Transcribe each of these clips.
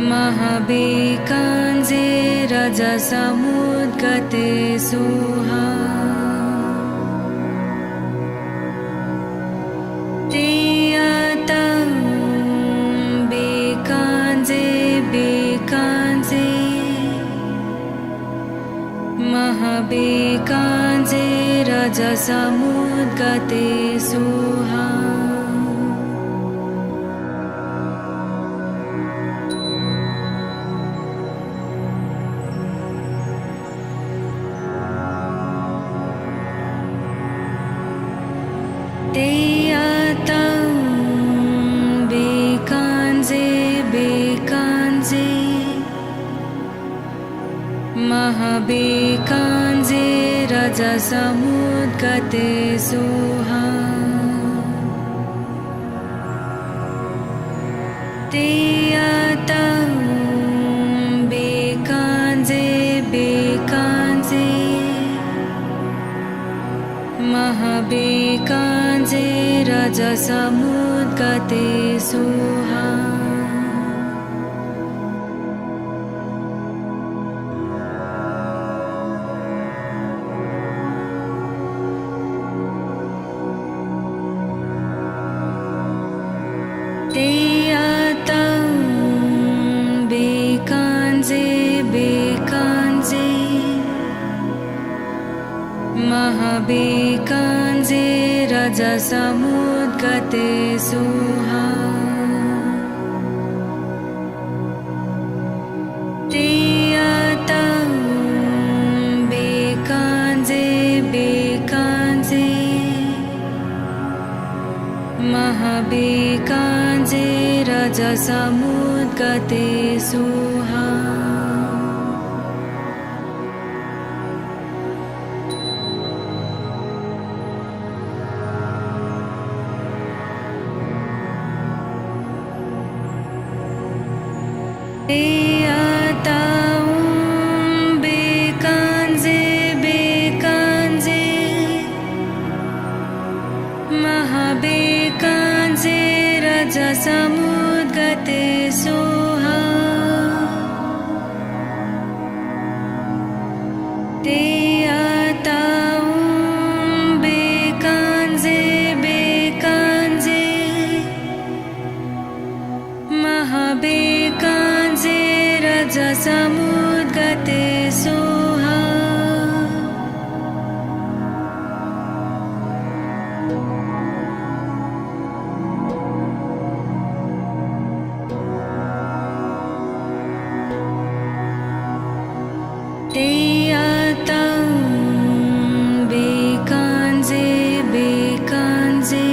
महाबेकाञ्जे रजसमुद्गते सुहा तेयतं बेकाञ्जे बेकाञ्जे महाबेकाञ्जे रजसमुद्गते सुहा तेयतं बेकाञ्जे बेकाञ्जे महाबेकाञ्जे रजसमुद्गते सुहा तेयतं बेकाञ्जे बेकाञ्जे महाबेकाञ्जे रजसमुद्गते सुहा तेयतं बेकाञ्जे बेकाञ्जे महाबेकाञ्जे रजसमुद्गते सुहा तेयतं बेकाञ्जे बेकाञ्जे महाबेकाञ्जे रजसमुद्गते सुहा तेयतं बेकाञ्जे बेकाञ्जे महाबेकाञ्जे रजसमुद्गते सुहा तेयतं बेकाञ्जे बेकाञ्जे महाबेकाञ्जे रजसमुद्गते सुहा तेयतं बेकाञ्जे बेकाञ्जे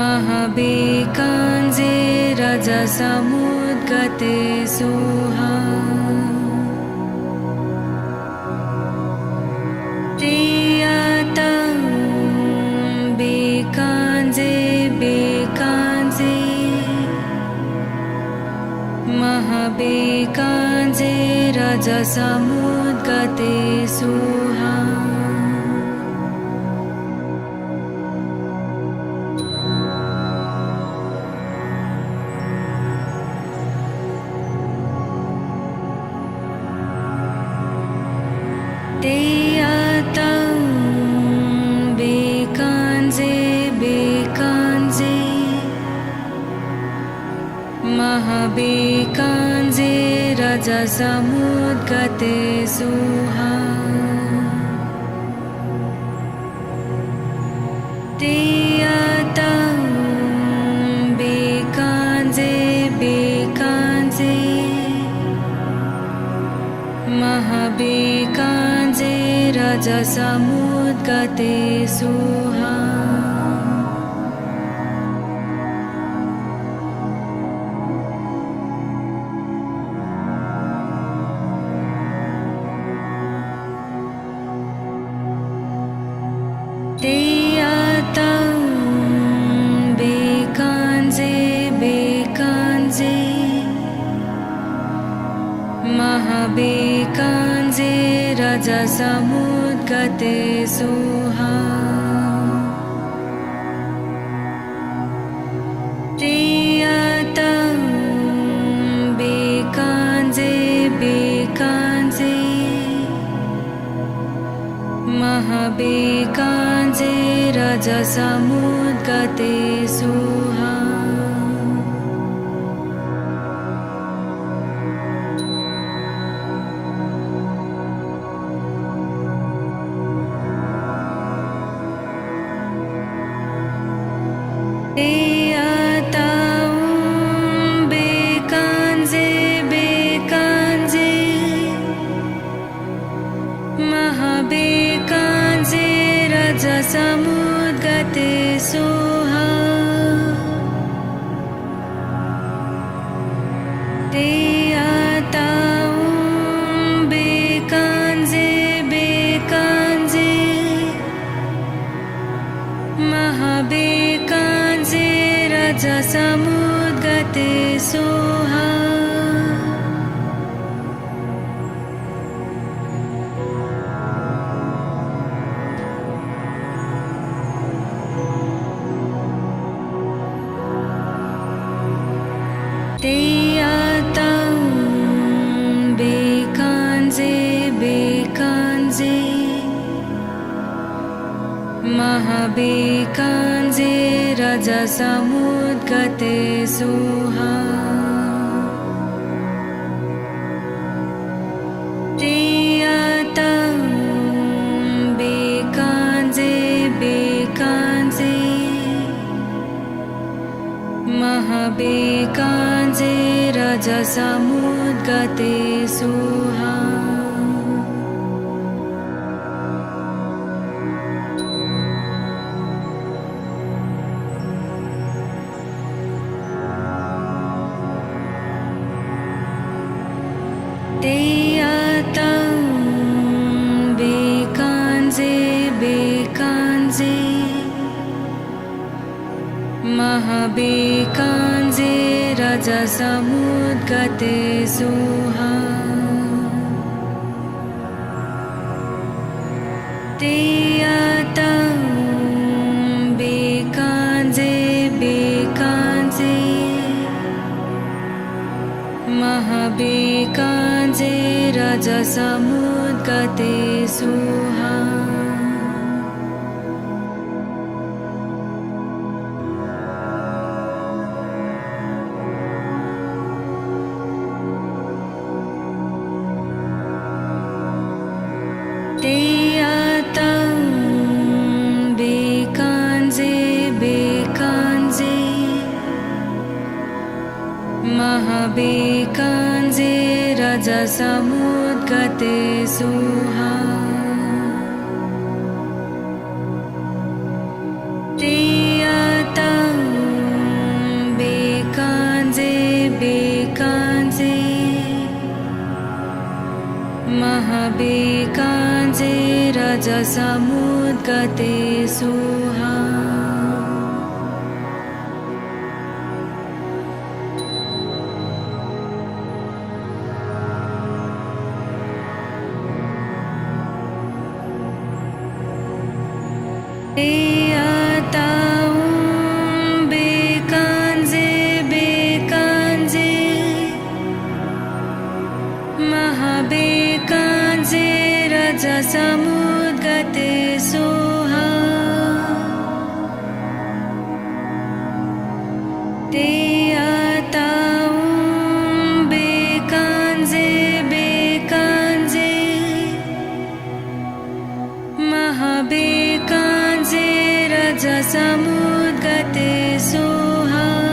महाबेकाञ्जे रजसमुद्गते सुहा तेयतं बेकाञ्जे बेकाञ्जे महाबेकाञ्जे रजसमुद्गते सुहा तेयतं बेकाञ्जे बेकाञ्जे महाबेकाञ्जे रजसमुद्गते सुहा तेयतं बेकाञ्जे बेकाञ्जे महाबेकाञ्जे रजसमुद्गते सुहा तेयतं बेकाञ्जे बेकाञ्जे महाबेकाञ्जे रजसमुद्गते सुहा तेयतं महाबेकाञ्जे रजसमुद्गते सुहा महाबेकाञ्जे रजसमुद्गते सुहा ते आतां बेकाञ्जे बेकाञ्जे महाबेकाञ्जे रजसमुद्गते सुहा ते आतां बेकाञ्जे बेकाञ्जे महाबेकाञ्जे रजसमुद्गते सुहा ते आतां बेकाञ्जे बेकाञ्जे महाबेकाञ्जे रजसमुद्गते सुहा ते आतां बेकाञ्जे बेकाञ्जे महाबेकाञ्जे रजसमुद्गते सुहा ते आतां बेकाञ्जे बेकाञ्जे महाबेकाञ्जे रजसमुद्गते सुहा ते आतां बेकाञ्जे बेकाञ्जे महाबेकाञ्जे रजसमुद्गते सुहा ते आतां बेकाञ्जे बेकाञ्जे महाबेकाञ्जे रजसमुद्गते सुहा ते आतां बेकाञ्जे बेकाञ्जे महाबेकाञ्जे रजसमुद्गते सुहा ते आतां बेकाञ्जे बेकाञ्जे महाबेकाञ्जे रजसमुद्गते सुहा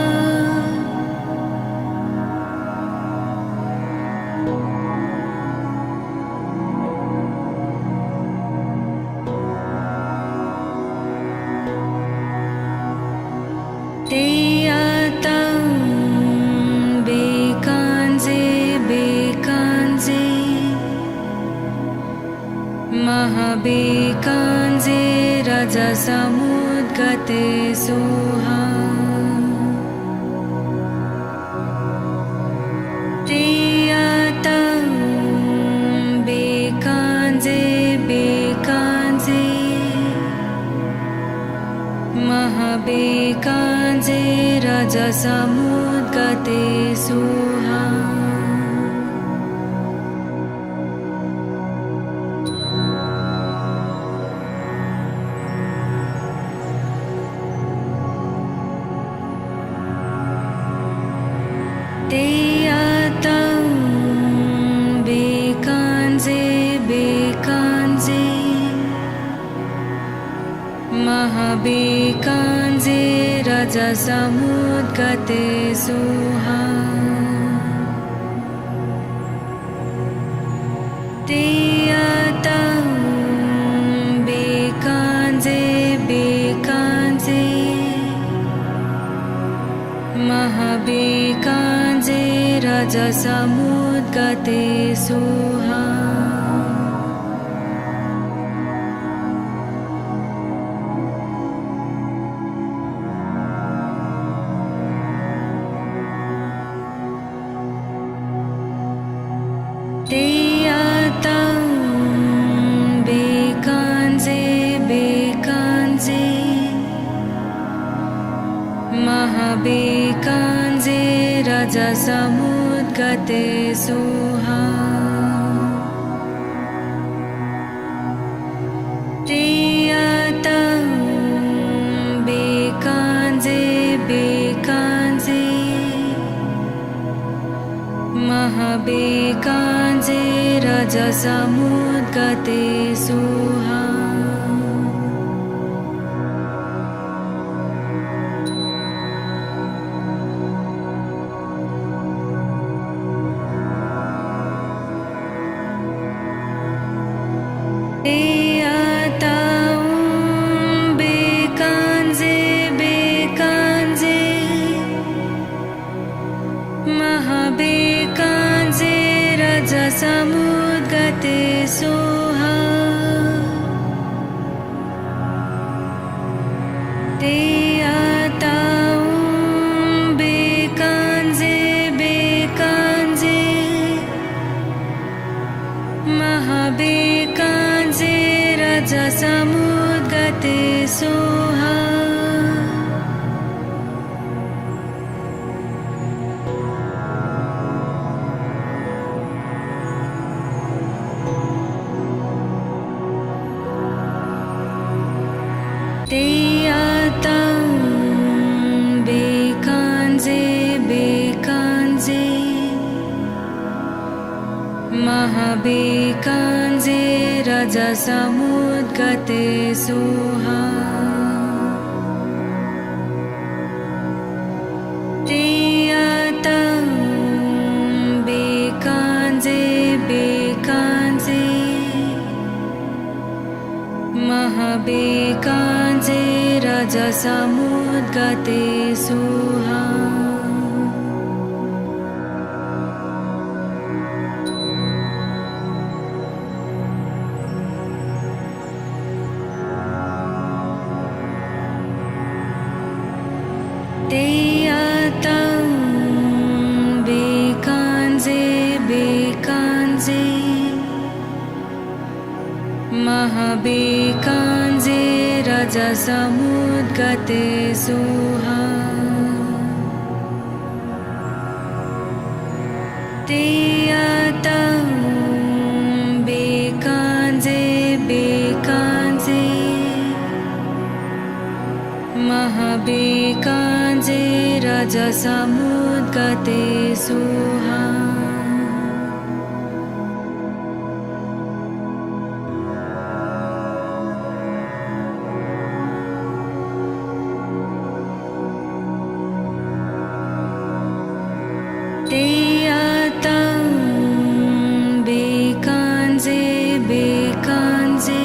ते आतां बेकाञ्जे बेकाञ्जे महाबेकाञ्जे रजसमुद्गते सुहा ते आतां बेकाञ्जे बेकाञ्जे महाबेकाञ्जे रजसमुद्गते सुहा te atau bekanze bekanze Mahabekanze Raja Samudgate Suha te atau bekanze bekanze Mahabekanze Raja Samudgate Suha te atau bekanze bekanze Mahabekanze Raja Samudgate Suha te atau bekanze bekanze Mahabekanze Raja Samudgate Suha te atau bekanze bekanze Mahabekanze Raja Samudgate Suha te atau bekanze bekanze Mahabekanze Raja Samudgate Suha te atau bekanze bekanze Mahabekanze Raja Samudgate Suha te atau bekanze bekanze Mahabekanze Raja Samudgate Suha te atau bekanze bekanze Mahabekanze Raja Samudgate Suha te atau bekanze bekanze Mahabekanze Raja Samudgate Suha te atau bekanze bekanze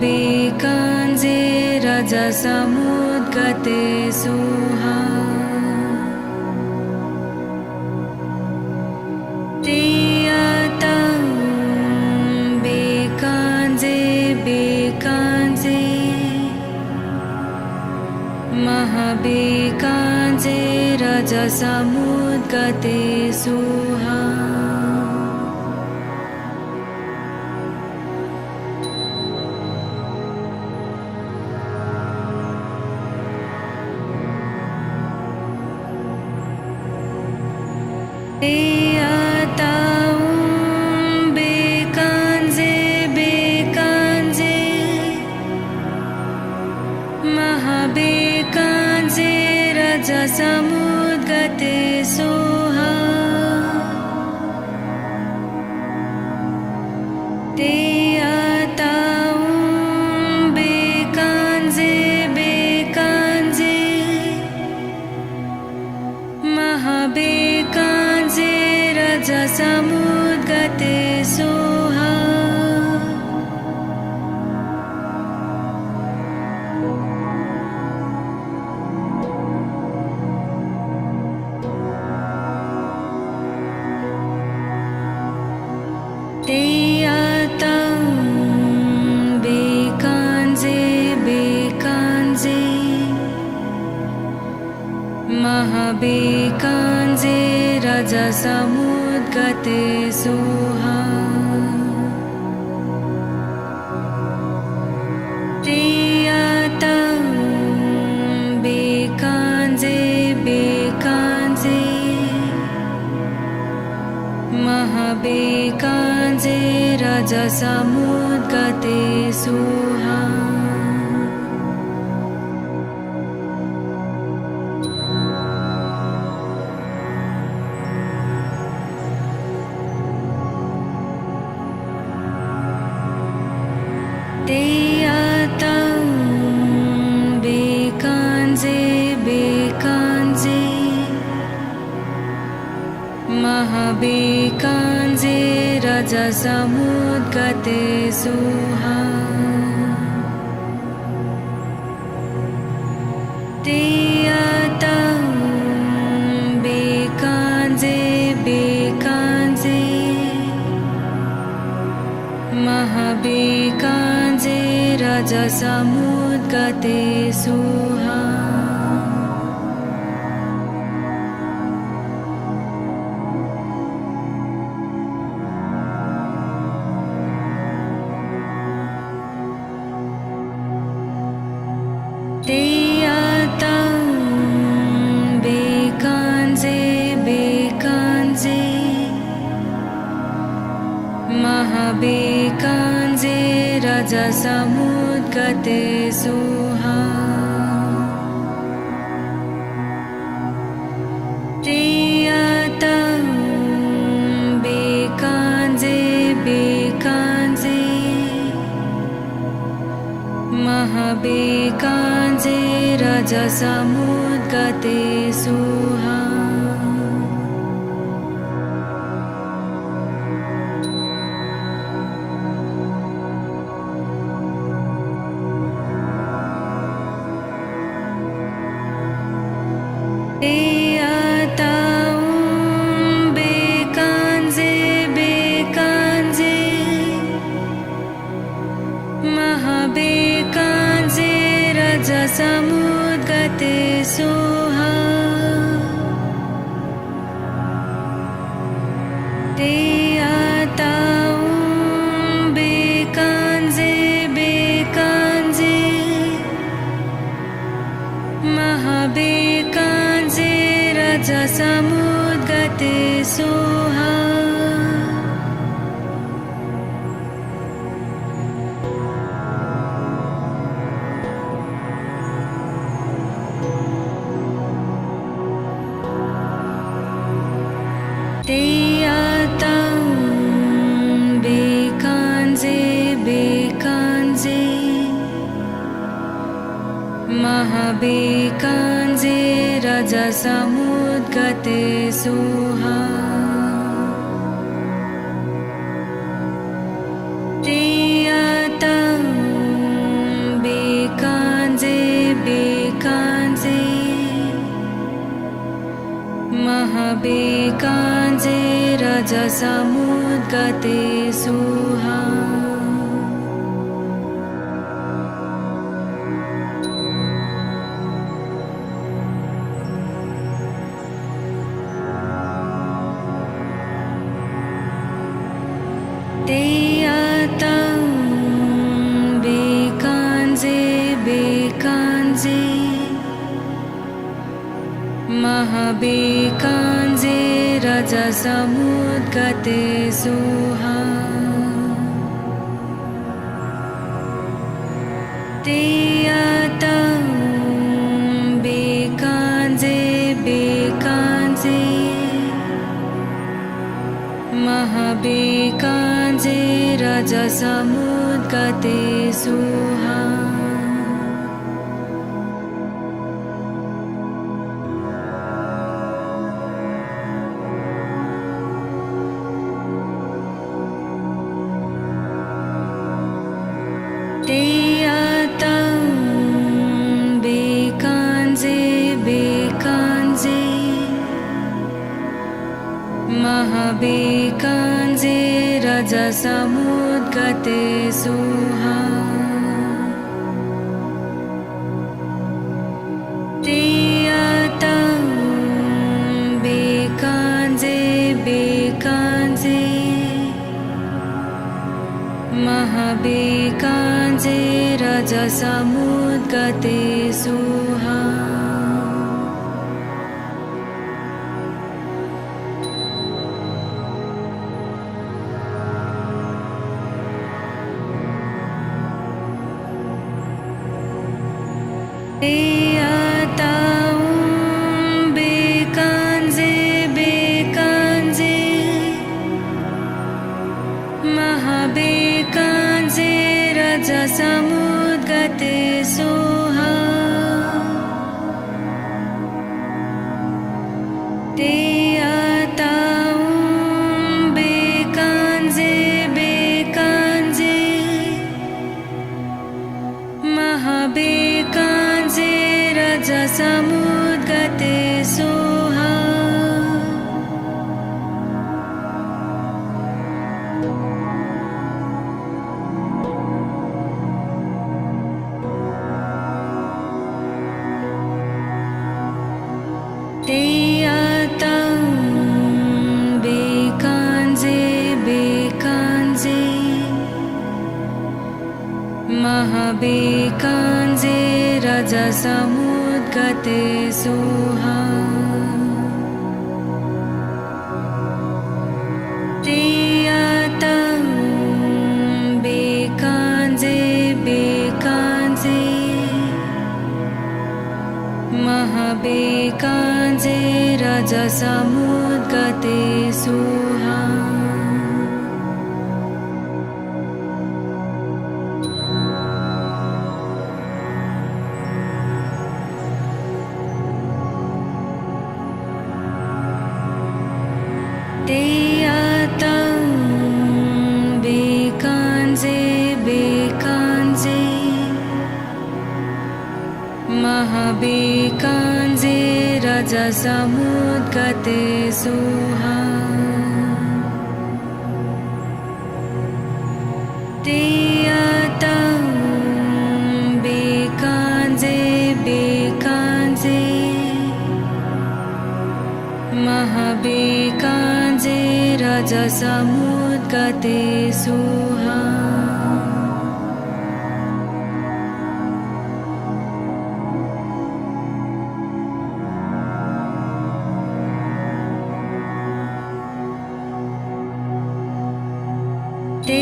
Mahabekanze Raja Samudgate Suha te atau bekanze bekanze Mahabekanze Raja Samudgate Suha te atau bekanze bekanze Mahabekanze रजसमुद्गते Soha ते आतां बेकांजे बेकांजे महाबेकांजे रजसमुद्गते सोहा ते आतां बेकांजे बेकांजे महाबेकांजे रजसमुद्गते सोहा ते आतां बेकांजे बेकांजे महाबेकांजे रजसमुद्गते सोहा ते आतां बेकांजे बेकांजे महाबेकांजे रजसमुद्गते सोहा ते आतां बेकांजे बेकांजे महाबेकांजे रजसमुद्गते सोहा ते आतां बेकांजे बेकांजे महाबेकांजे रजसमुद्गते सोहा ते आतां बेकांजे बेकांजे महाबेकांजे रजसमुद्गते सोहा ते आतां बेकांजे बेकांजे महाबेकांजे रजसमुद्गते सोहा ते आतां बेकांजे बेकांजे महाबेकांजे रजसमुद्गते सोहा ते आतां बेकांजे बेकांजे महाबेकांजे रजसमुद्गते सोहा ते आतां बेकांजे बेकांजे महाबेकांजे रजसमुद्गते सोहा ते आतां बेकांजे बेकांजे महाबेकांजे रजसमुद्गते सोहा ते आतां बेकांजे रजसमुद्गते सुहा Teyatam bekanze bekanze Mahabekanze rajasamudgate suha Teyatam bekanze bekanze Mahabekanze rajasamudgate suha Teyatam bekanze bekanze Mahabekanze rajasamudgate suha Teyatam bekanze bekanze Mahabekanze rajasamudgate suha Teyatam bekanze bekanze Mahabekanze rajasamudgate suha Teyatam bekanze bekanze Mahabekanze rajasamudgate suha Teyatam bekanze bekanze Mahabekanze rajasamudgate suha Teyatam bekanze bekanze Mahabekanze rajasamudgate suha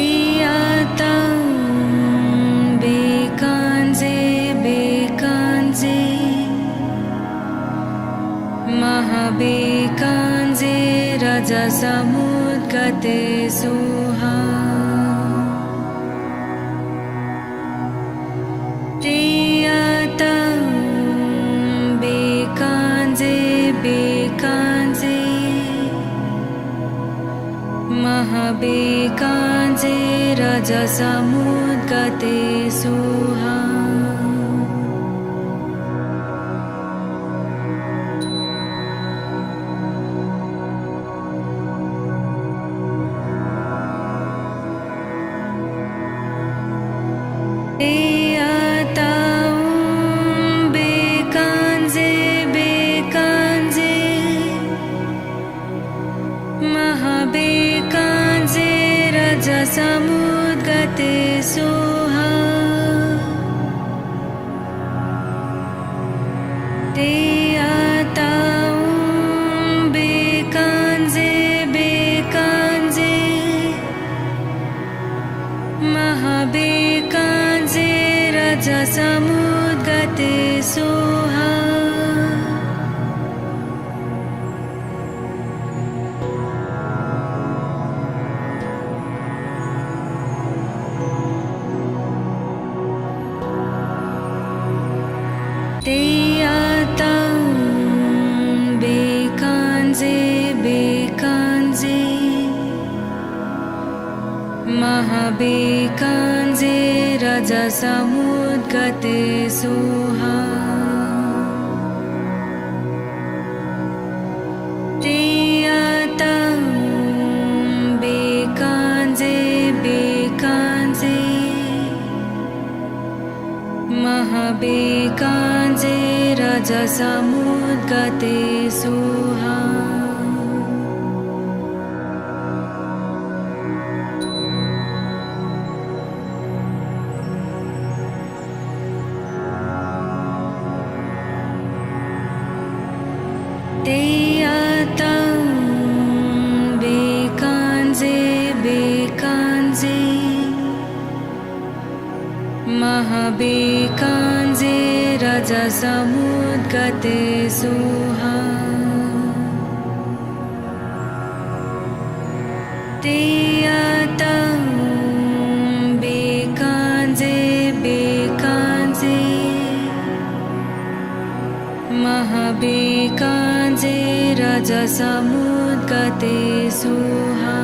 Teyatam bekanze bekanze Mahabekanze rajasamudgate suha Teyatam bekanze bekanze Mahabekanze rajasamudgate suha Teyatam bekanze bekanze Mahabekanze rajasamudgate suha Teyatam bekanze bekanze Mahabekanze rajasamudgate suha महाबेकाञ्जे रजसमुद्गते सुहा तेयातं बेकाञ्जे बेकाञ्जे महाबेकाञ्जे रजसमुद्गते सुहा तेयातं बेकाञ्जे बेकाञ्जे महाबेकाञ्जे रजसमुद्गते सुहा तेयातं बेकाञ्जे बेकाञ्जे महाबेकाञ्जे रजसमुद्गते सुहा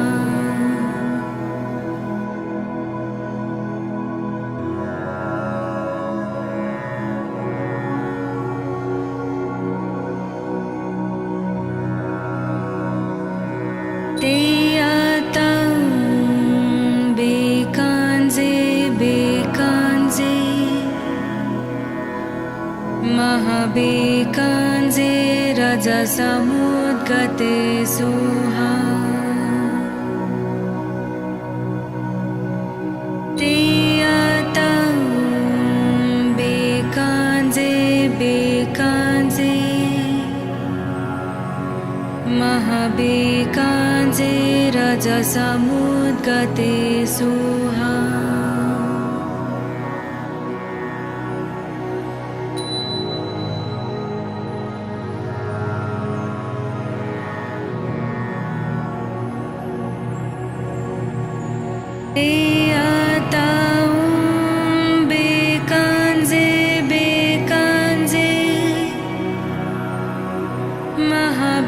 तेयातं बेकाञ्जे बेकाञ्जे महाबेकाञ्जे रजसमुद्गते सुहा तेयातं बेकाञ्जे बेकाञ्जे महाबेकाञ्जे रजसमुद्गते सुहा तेयातं बेकाञ्जे बेकाञ्जे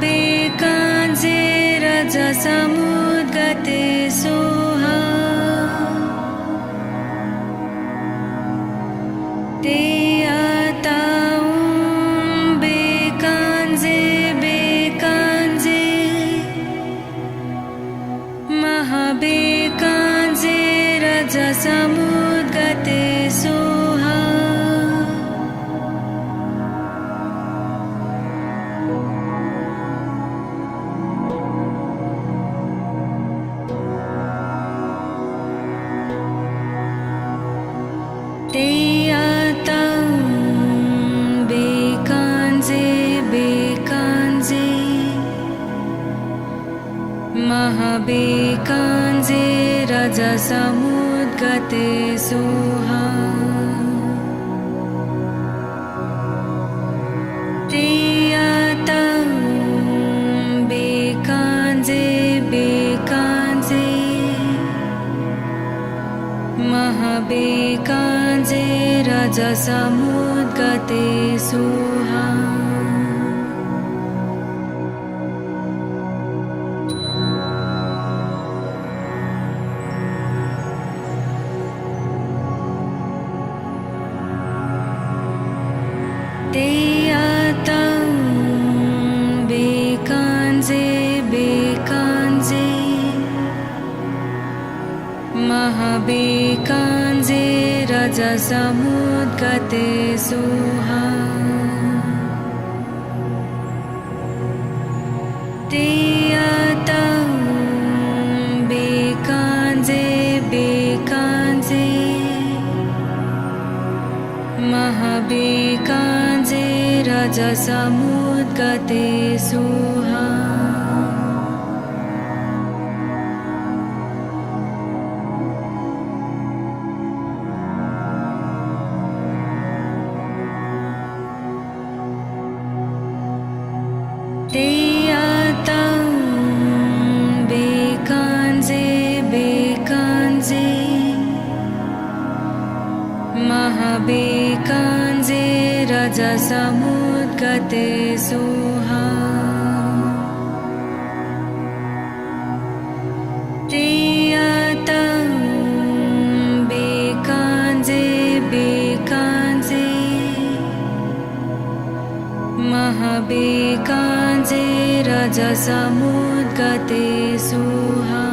महाबेकाञ्जे रजसमुद्गते सुहा तेयातं बेकाञ्जे बेकाञ्जे महाबेकाञ्जे रजसमुद्गते सुहा तेयातं बेकाञ्जे बेकाञ्जे महाबेकाञ्जे रजसमुद्गते सुहा तेयातं बेकाञ्जे बेकाञ्जे महाबेकाञ्जे रजसमुद्गते सुहा तेयातं बेकाञ्जे बेकाञ्जे महाबेकाञ्जे रजसमुद्गते सुहा तेयातं बेकाञ्जे बेकाञ्जे महाबेकाञ्जे रजसमुद्गते सुहा तेयातं बेकाञ्जे बेकाञ्जे महाबेकाञ्जे रजसमुद्गते सुहा तेयातं महाबेकाञ्जे रजसमुद्गते सुहा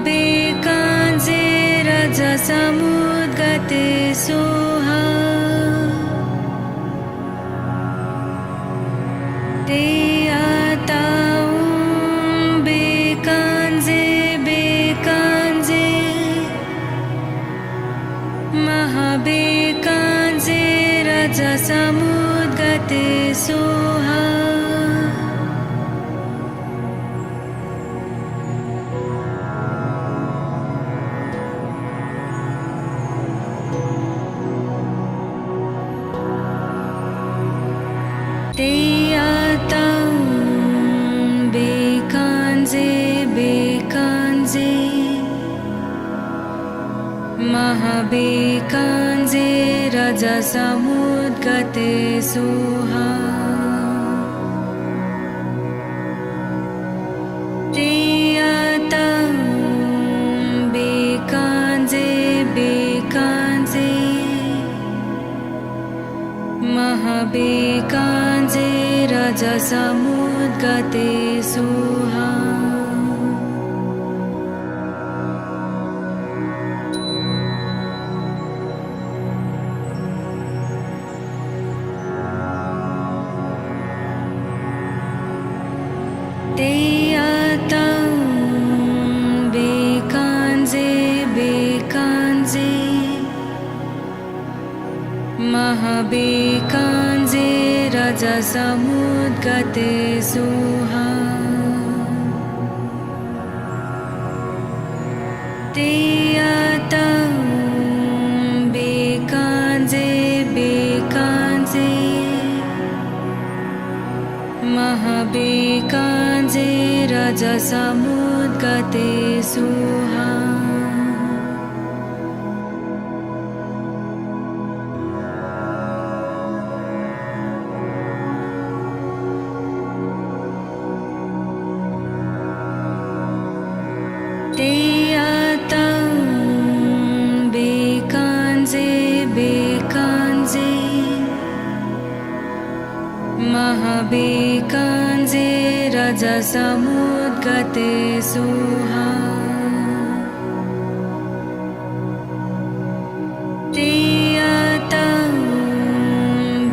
महाबेकाञ्जे रजसमुद्गते सुहा ते आतां बेकाञ्जे बेकाञ्जे महाबेकाञ्जे रजसमुद्गते सुहा ते आतां बेकाञ्जे बेकाञ्जे महाबेकाञ्जे रजसमुद्गते सुहा ते आतां बेकाञ्जे बेकाञ्जे महाबेकाञ्जे रजसमुद्गते सुहा ते आतां बेकाञ्जे बेकाञ्जे महाबेकाञ्जे रजसमुद्गते सुहा ते आतां बेकाञ्जे बेकाञ्जे महाबेकाञ्जे रजसमुद्गते सुहा ते आतां बेकाञ्जे बेकाञ्जे महाबेकाञ्जे रजसमुद्गते सुहा ते आतां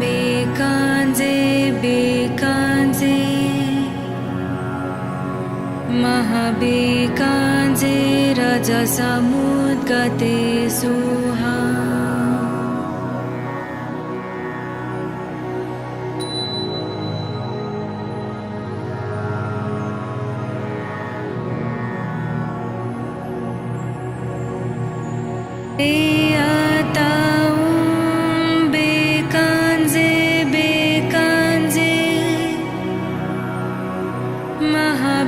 बेकाञ्जे बेकाञ्जे महाबेकाञ्जे रजसमुद्गते सुहा ते आतां बेकाञ्जे बेकाञ्जे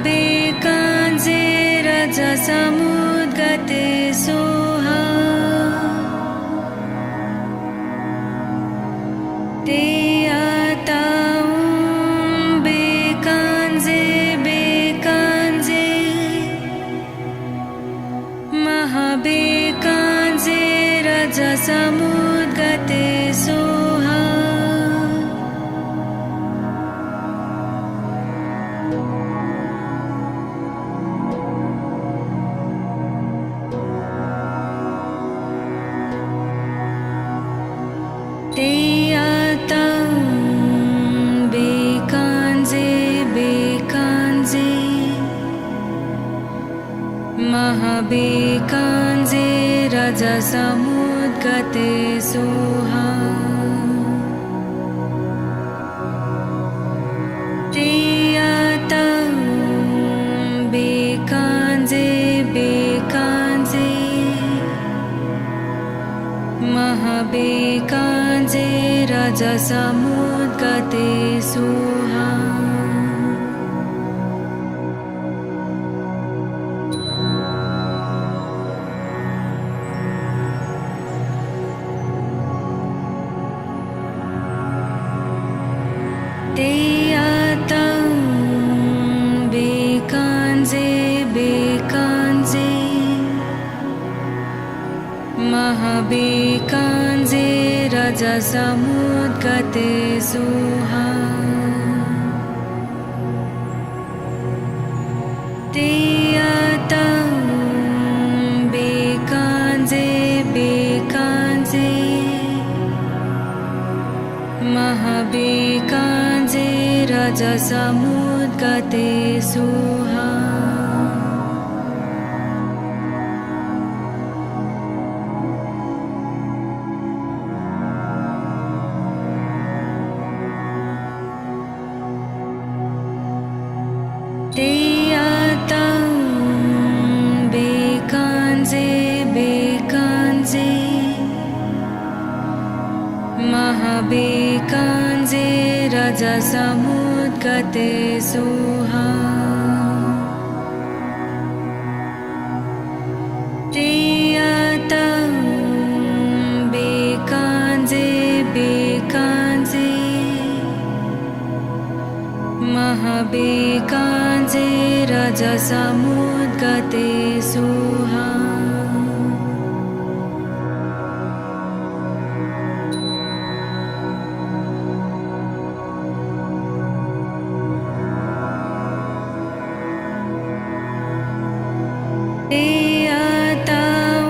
महाबेकाञ्जे रजसमुद्गते सुहा ते आतां बेकाञ्जे बेकाञ्जे महाबेकाञ्जे रजसमुद्गते सुहा ते आतां बेकाञ्जे बेकाञ्जे महाबेकाञ्जे रजसमुद्गते सुहा ते आतां बेकाञ्जे बेकाञ्जे महाबेकाञ्जे रजसमुद्गते सुहा महाबेकाञ्जे रजसमुद्गते सुहा तेयतं बेकाञ्जे बेकाञ्जे महाबेकाञ्जे रजसमुद्गते सुहा तेयतं बेकाञ्जे बेकाञ्जे महाबेकाञ्जे रजसमुद्गते सुहा तेयतं बेकाञ्जे बेकाञ्जे महाबेकाञ्जे रजसमुद्गते सुहा तेयतं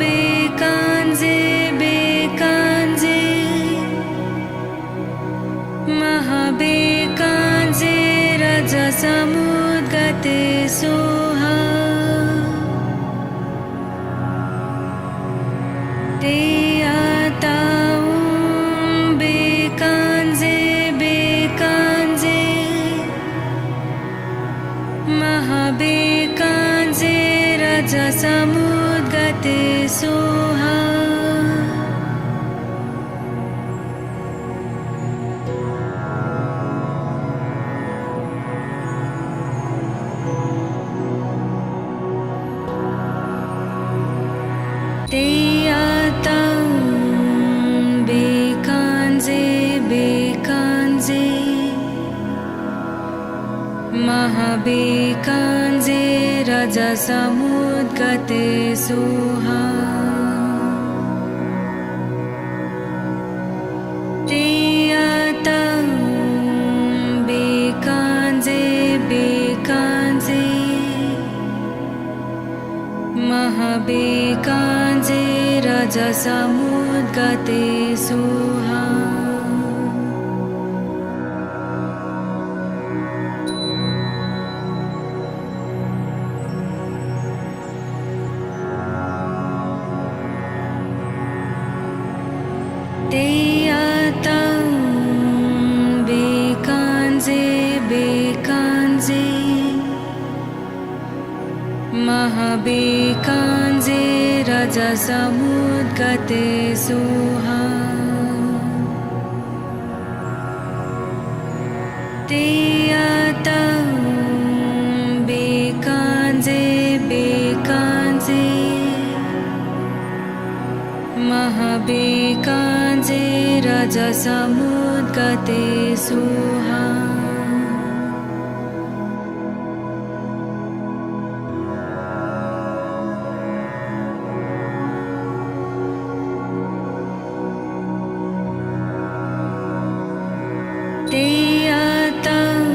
बेकाञ्जे बेकाञ्जे महाबेकाञ्जे रजसमुद्गते सुहा तेयतं बेकाञ्जे बेकाञ्जे महाबेकाञ्जे रजसमुद्गते सुहा तेयतं बेकाञ्जे बेकाञ्जे महाबेकाञ्जे रजसमुद्गते सुहा तेयतं बेकाञ्जे बेकाञ्जे महाबेकाञ्जे रजसमुद्गते सुहा तेयतं बेकाञ्जे बेकाञ्जे महाबेकाञ्जे रजसमुद्गते सुहा तेयतं बेकाञ्जे बेकाञ्जे महाबेकाञ्जे रजसमुद्गते सुहा तेयतं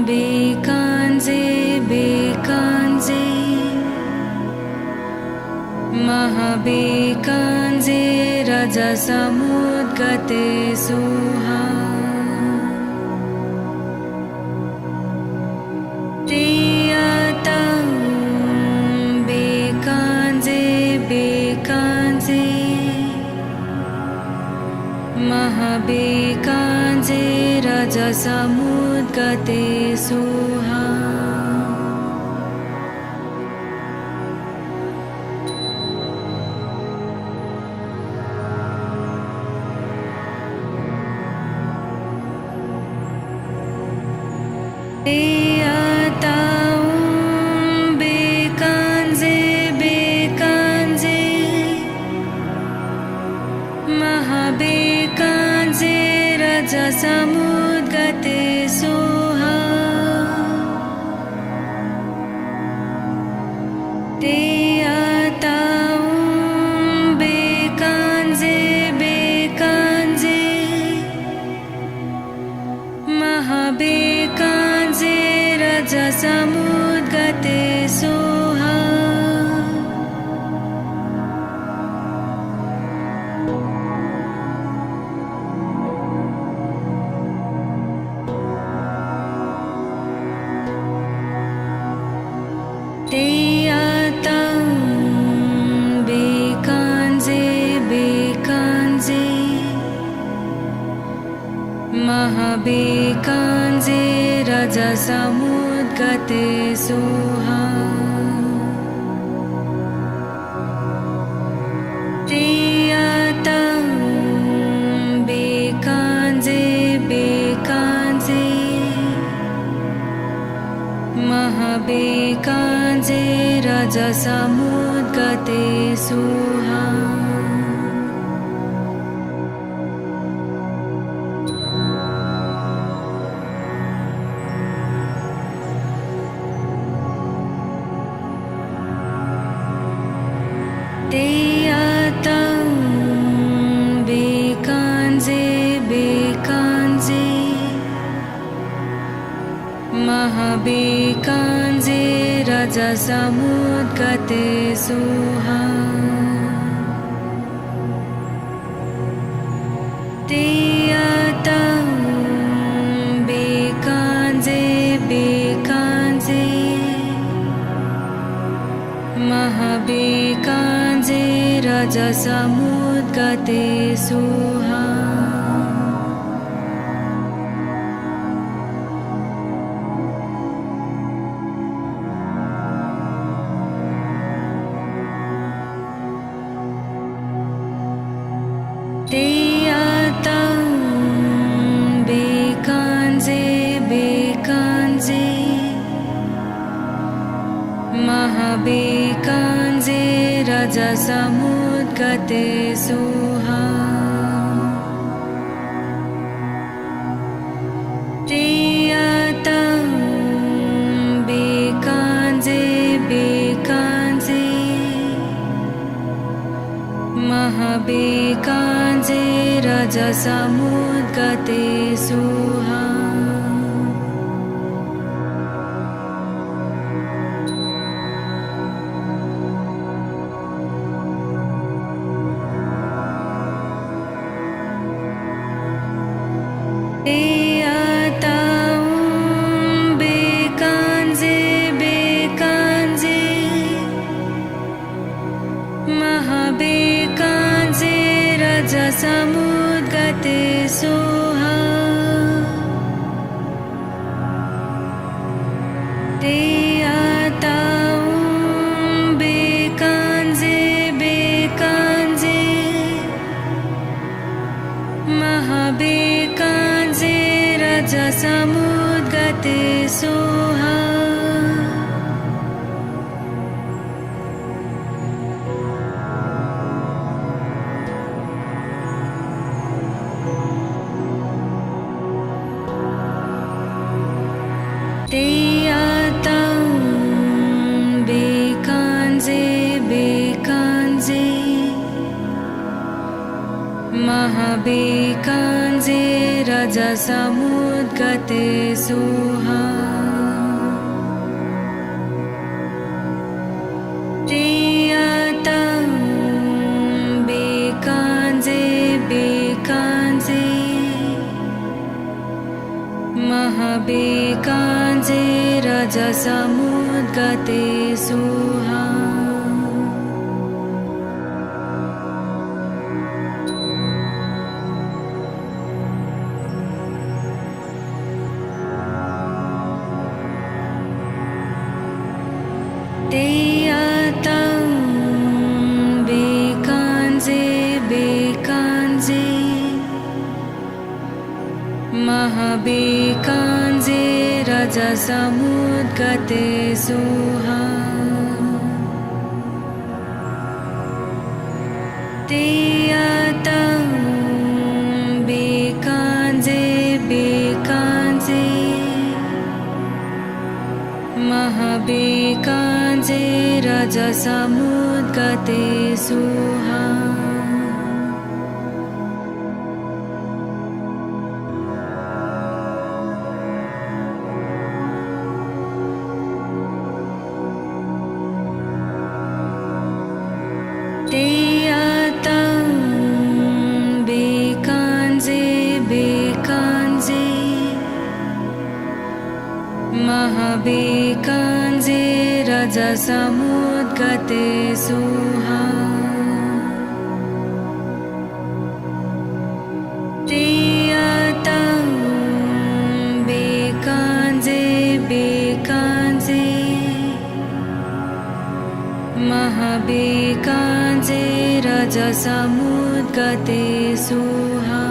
बेकाञ्जे बेकाञ्जे महाबेकाञ्जे रजसमुद्गते सुहा तेयतं बेकाञ्जे बेकाञ्जे महाबेकाञ्जे रजसमुद्गते सुहा तेयतं बेकाञ्जे बेकाञ्जे महाबेकाञ्जे रजसमुद्गते सुहा तेयतं महाबेकाञ्जे रजसमुद्गते सोहा तेयतं बेकाञ्जे बेकाञ्जे महाबेकाञ्जे रजसमुद्गते सोहा तेयतं बेकाञ्जे बेकाञ्जे महाबेकाञ्जे रजसमुद्गते सोहा तेयतं बेकाञ्जे बेकाञ्जे महाबेकाञ्जे रजसमुद्गते सोहा तेयतं बेकाञ्जे बेकाञ्जे महाबेकाञ्जे रजसमुद्गते सोहा तेयतं बेकाञ्जे बेकाञ्जे महाबेकाञ्जे रजसमुद्गते सोहा तेयतं बेकाञ्जे बेकाञ्जे महाबेकाञ्जे रजसमुद्गते सोहा तेयतं बेकाञ्जे बेकाञ्जे महाबेकाञ्जे रजसमुद्गते सोहा तेयतं बेकाञ्जे बेकाञ्जे महाबेकाञ्जे रजसमुद्गते सोहा तेयतं बेकाञ्जे बेकाञ्जे महाबेकाञ्जे रजसमुद्गते सोहा तेयतं बेकाञ्जे बेकाञ्जे महाबेकाञ्जे रजसमुद्गते सोहा तेयतं बेकाञ्जे बेकाञ्जे महाबेकाञ्जे रजसमुद्गते सोहा तेयतं बेकाञ्जे बेकाञ्जे महाबेकाञ्जे रजसमुद्गते सोहा तेयतं महाबेकाञ्जे रजसमुद्गते सुहा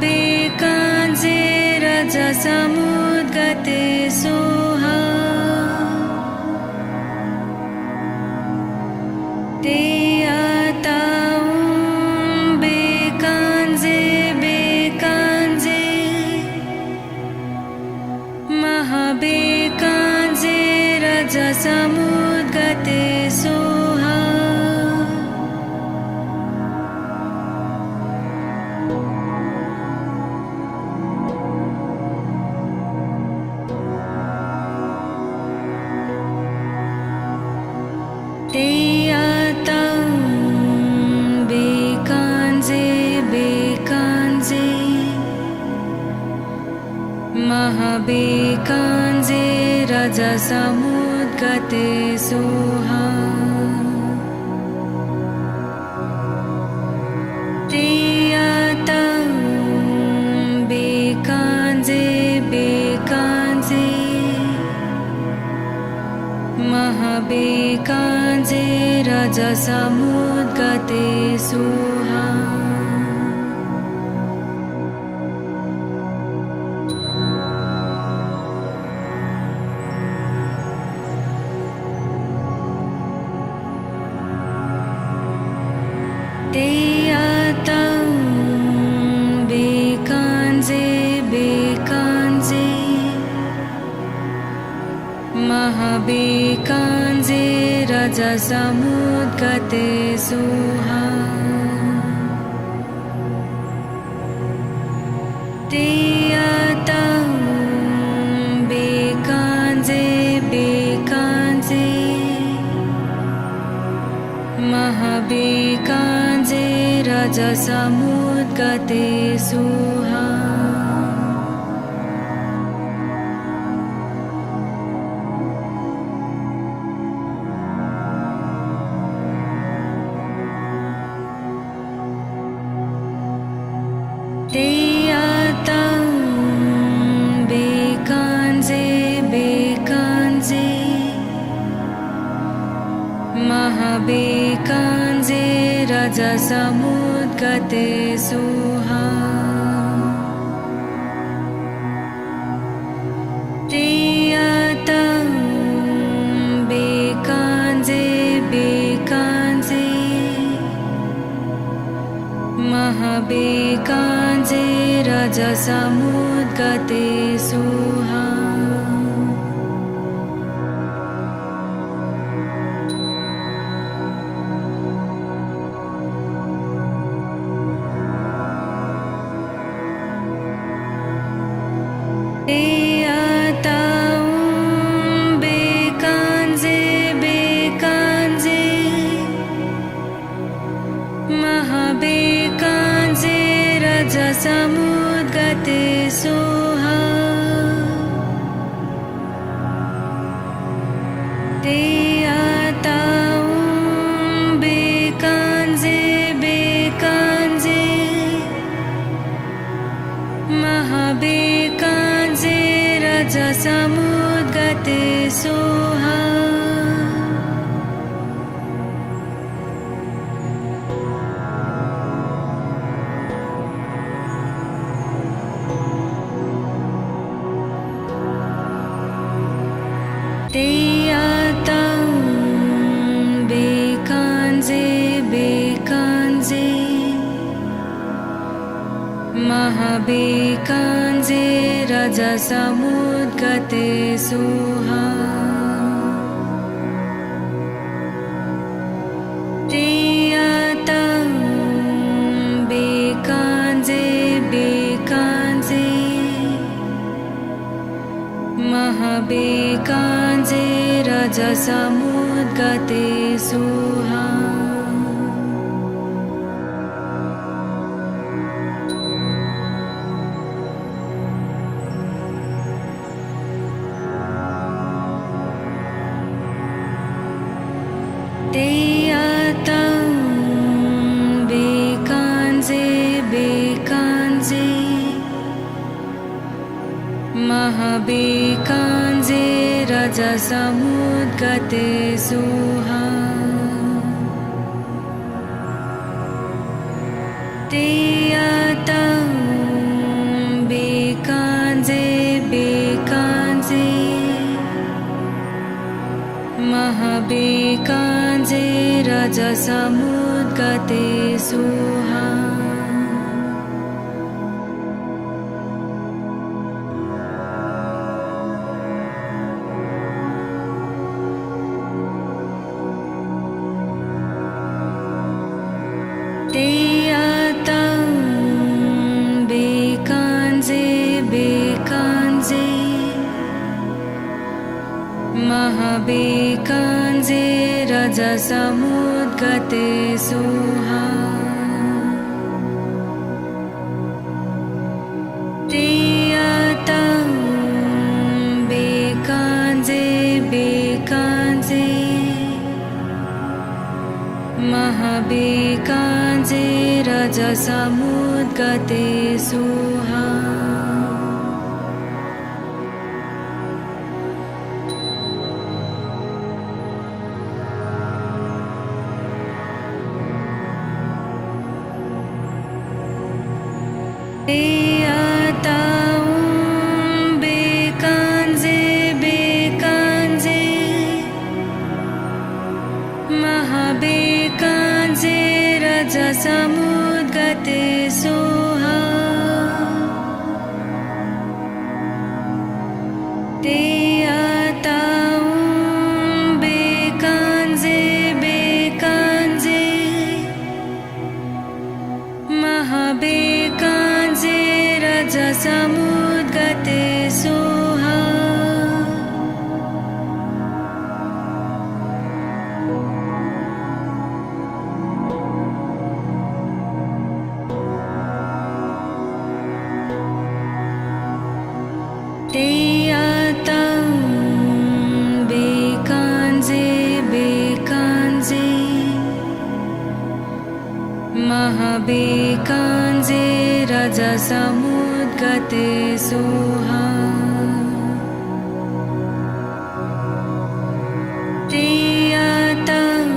महाबेकाञ्जे रजसमुद्गते सुहा ते आतां बेकाञ्जे बेकाञ्जे महाबेकाञ्जे रजसमुद्गते सुहा ते आतां बेकाञ्जे बेकाञ्जे महाबेकाञ्जे रजसमुद्गते सुहा ते आतां बेकाञ्जे बेकाञ्जे महाबेकाञ्जे रजसमुद्गते सुहा ते आतां बेकाञ्जे बेकाञ्जे महाबेकाञ्जे रजसमुद्गते सुहा ते आतां बेकाञ्जे बेकाञ्जे महाबेकाञ्जे रजसमुद्गते सुहा ते आतां बेकाञ्जे बेकाञ्जे महाबेकाञ्जे रजसमुद्गते सुहा ते आतां बेकाञ्जे बेकाञ्जे महाबेकाञ्जे रजसमुद्गते सुहा ते आतां बेकाञ्जे बेकाञ्जे महाबेकाञ्जे रजसमुद्गते सुहा ते आतां बेकाञ्जे बेकाञ्जे महाबेकाञ्जे रजसमुद्गते सुहा ते आतां बेकाञ्जे बेकाञ्जे महाबेकाञ्जे रजसमुद्गते सुहा ते आतां बेकाञ्जे बेकाञ्जे महाबेकाञ्जे रजसमुद्गते सुहा महाबेकाञ्जे रजसमुद्गते सुहा तेयतं बेकाञ्जे बेकाञ्जे महाबेकाञ्जे रजसमुद्गते सुहा तेयतं बेकाञ्जे बेकाञ्जे महाबेकाञ्जे रजसमुद्गते सुहा तेयतं बेकाञ्जे बेकाञ्जे महाबेकाञ्जे रजसमुद्गते सुहा तेयतं बेकाञ्जे बेकाञ्जे महाबेकाञ्जे रजसमुद्गते सुहा तेयतं बेकाञ्जे बेकाञ्जे महाबेकाञ्जे रजसमुद्गते सुहा तेयतं बेकाञ्जे बेकाञ्जे महाबेकाञ्जे रजसमुद्गते सुहा तेयतं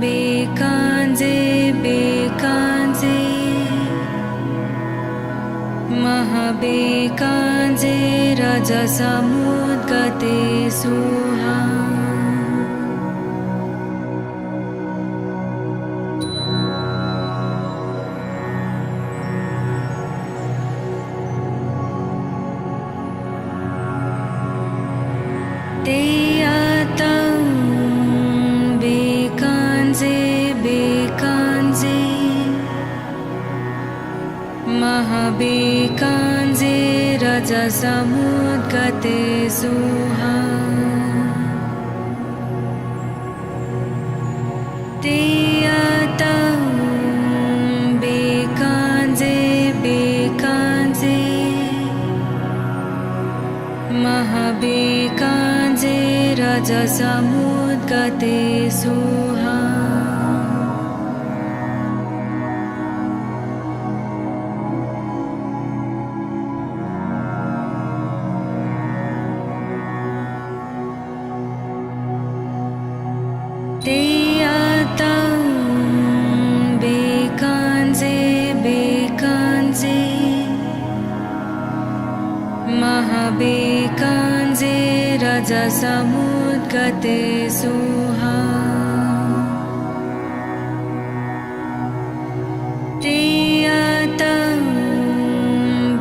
बेकाञ्जे बेकाञ्जे महाबेकाञ्जे रजसमुद्गते सुहा तेयतं बेकाञ्जे बेकाञ्जे महाबेकाञ्जे रजसमुद्गते सुहा तेयतं बेकाञ्जे बेकाञ्जे महाबेकाञ्जे रजसमुद्गते सुहा तेयतं बेकाञ्जे बेकाञ्जे महाबेकाञ्जे रजसमुद्गते सुहा तेयतं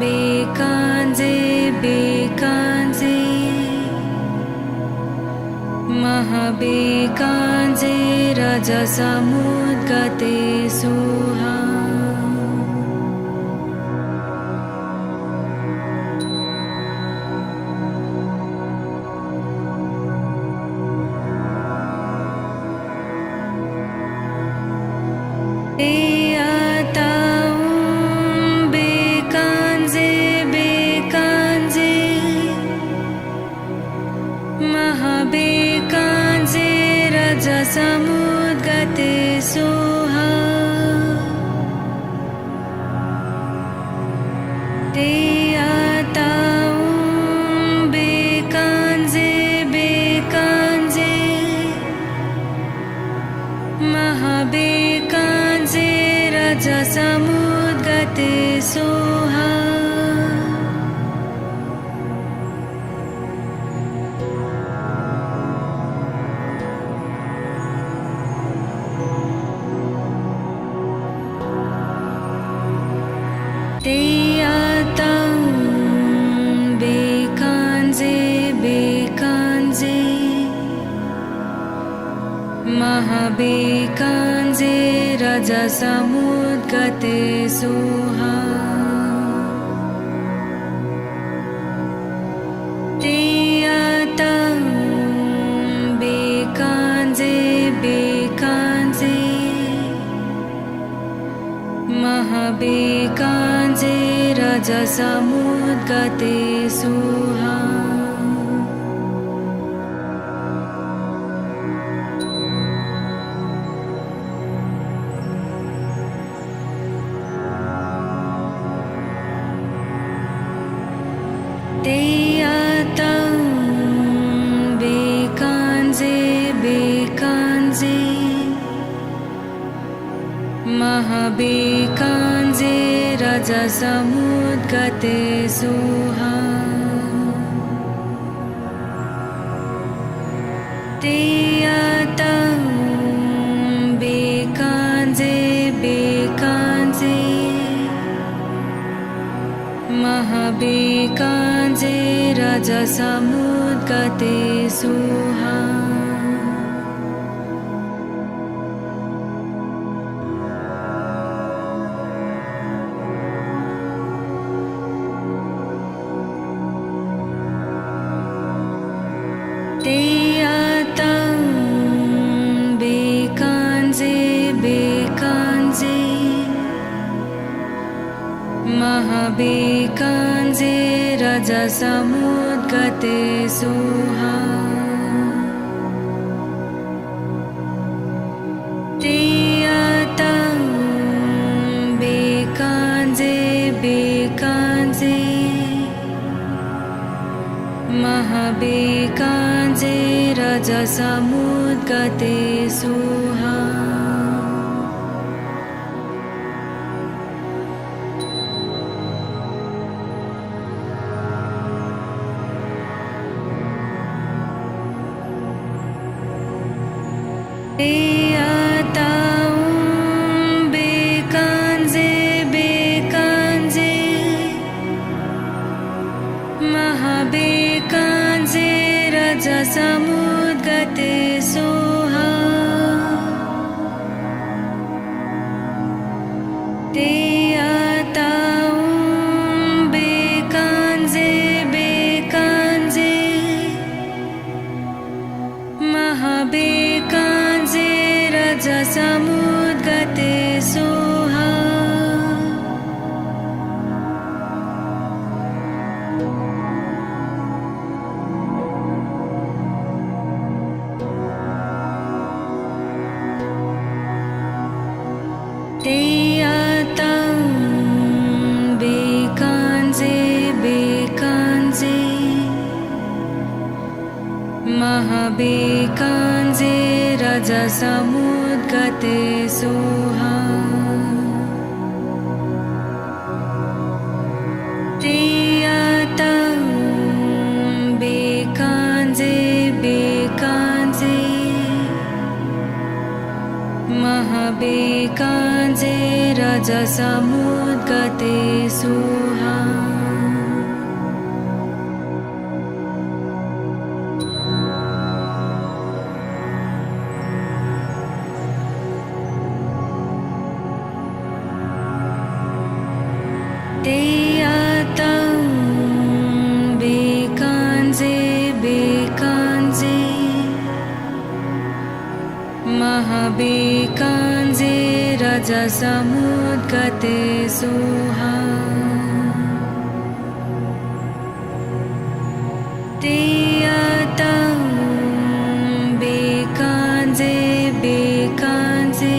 बेकाञ्जे बेकाञ्जे महाबेकाञ्जे रजसमुद्गते सुहा तेयतं बेकाञ्जे बेकाञ्जे महाबेकाञ्जे रजसमुद्गते सुहा तेयतं रजसमुद्गते Soha Teyatam bekanze bekanze Mahabekanze rajasamudgate soha Teyatam bekanze bekanze Mahabekanze rajasamudgate soha Teyatam bekanze bekanze Mahabekanze rajasamudgate soha Teyatam bekanze bekanze Mahabekanze rajasamudgate soha Teyatam bekanze bekanze Mahabekanze rajasamudgate soha Teyatam bekanze bekanze Mahabekanze rajasamudgate soha Teyatam bekanze bekanze Mahabekanze rajasamudgate soha Teyatam bekanze bekanze Mahabekanze rajasamudgate soha Teyatam bekanze bekanze Mahabekanze rajasamudgate soha Teyatam bekanze bekanze Mahabekanze rajasamudgate soha Teyatam bekanze bekanze Mahabekanze rajasamudgate soha Teyatam bekanze bekanze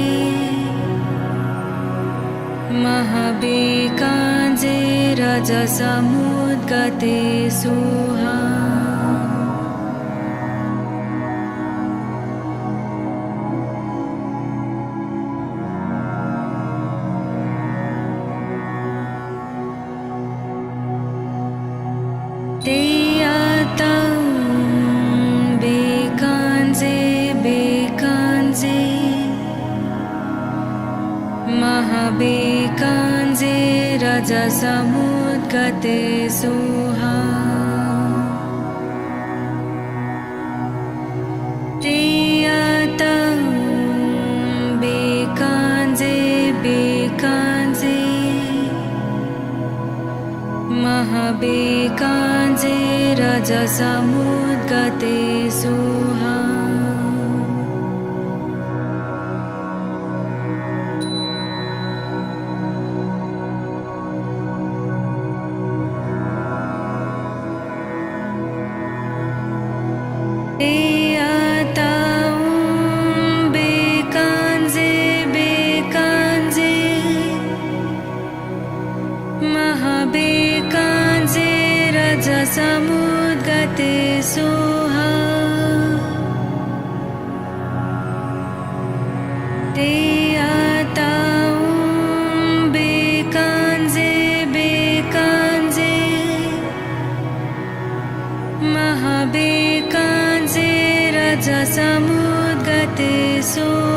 Mahabekanze rajasamudgate soha ते आता बेकांजे बेकांजे महाबेकांजे रजसमुद्गते सुहा ते आता बेकांजे बेकांजे महाबेकांजे रजसमुद्गते सुहा ते आता बेकांजे बेकांजे महाबेकांजे रजसमुद्गते सुहा ते आता बेकांजे बेकांजे महाबेकांजे रजसमुद्गते सुहा